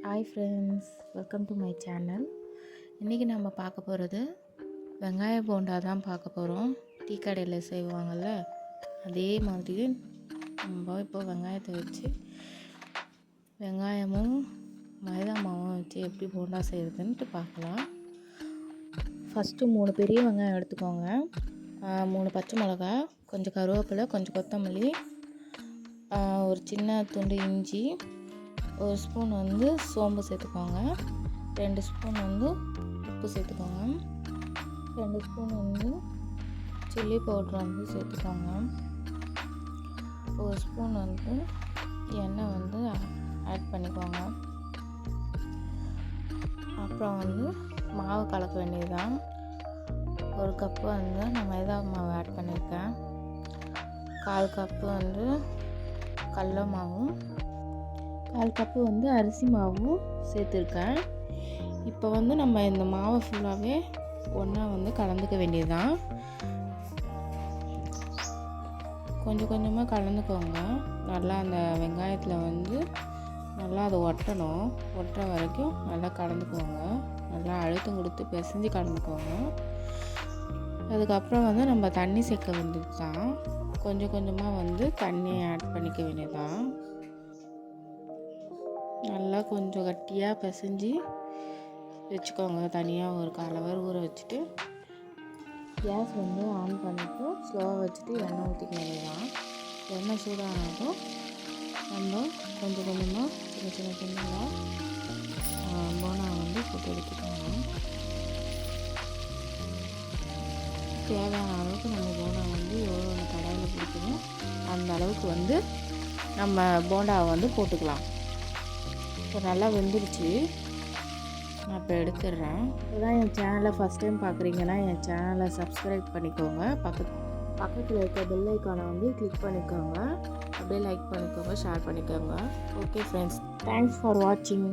Hi friends, welcome to my channel. இன்றைக்கி நம்ம பார்க்க போகிறது வெங்காய போண்டா தான் பார்க்க போகிறோம். டீ கடையில் செய்வாங்கள்ல, அதே மாதிரி நம்ம இப்போ வெங்காயத்தை வச்சு வெங்காயமும் மைதா மாவும் வச்சு எப்படி போண்டா செய்கிறதுன்ட்டு பார்க்கலாம். ஃபஸ்ட்டு 3 பெரிய வெங்காயம் எடுத்துக்கோங்க, 3 பச்சை மிளகா, கொஞ்சம் கருவேப்பிலை, கொஞ்சம் கொத்தமல்லி, ஒரு சின்ன துண்டு இஞ்சி, ஒரு ஸ்பூன் சோம்பு சேர்த்துக்கோங்க, 2 ஸ்பூன் உப்பு சேர்த்துக்கோங்க, 2 ஸ்பூன் சில்லி பவுட்ரு சேர்த்துக்கோங்க, ஒரு ஸ்பூன் எண்ணெய் ஆட் பண்ணிக்கோங்க. அப்புறம் மாவு கலக்க வேண்டியதுதான். ஒரு கப்பு நான் மைதா மாவு ஆட் பண்ணியிருக்கேன், 1/4 கப்பு கடல மாவும், 1/4 கப்பு அரிசி மாவும் சேர்த்துருக்கேன். இப்போ நம்ம இந்த மாவை ஃபுல்லாகவே ஒன்றா கலந்துக்க வேண்டியதுதான். கொஞ்சம் கொஞ்சமாக கலந்துக்கோங்க. நல்லா அந்த வெங்காயத்தில் நல்லா அதை ஒட்டுற வரைக்கும் நல்லா கலந்துக்கோங்க. நல்லா அழுத்தம் கொடுத்து பிசைஞ்சு கலந்துக்கோங்க. அதுக்கப்புறம் நம்ம தண்ணி சேர்க்க வேண்டியது தான். கொஞ்சம் கொஞ்சமாக தண்ணியை ஆட் பண்ணிக்க வேண்டியதுதான். நல்லா கொஞ்சம் கட்டியாக பிசைஞ்சு வச்சுக்கோங்க. தனியாக ஒரு 1/4 ஹவர் ஊற வச்சுட்டு கேஸ் ஆன் பண்ணிவிட்டு ஸ்லோவாக வச்சுட்டு எண்ணெய் ஊற்றிக்க வேண்டியதான். எண்ணெய் சூடானதும் நம்ம கொஞ்சம் கொஞ்சமாக சின்ன சின்ன துண்டுகளாக போனா போட்டு எடுத்துக்கோங்க. தேவையான அளவுக்கு நம்ம போண்டா எவ்வளோ கடாயில் பிடிக்கணும் அந்த அளவுக்கு நம்ம போண்டாவை போட்டுக்கலாம். இப்போ நல்லா வெந்துருச்சு. நான் இப்போ எடுத்துடுறேன். இதுதான் என் சேனலை ஃபஸ்ட் டைம் பார்க்குறீங்கன்னா என் சேனலை சப்ஸ்கிரைப் பண்ணிக்கோங்க. பக்கத்தில் இருக்க பெல் ஐக்கானை கிளிக் பண்ணிக்கோங்க. அப்படியே லைக் பண்ணிக்கோங்க, ஷேர் பண்ணிக்கோங்க. ஓகே ஃப்ரெண்ட்ஸ், தேங்க்ஸ் ஃபார் வாட்சிங்.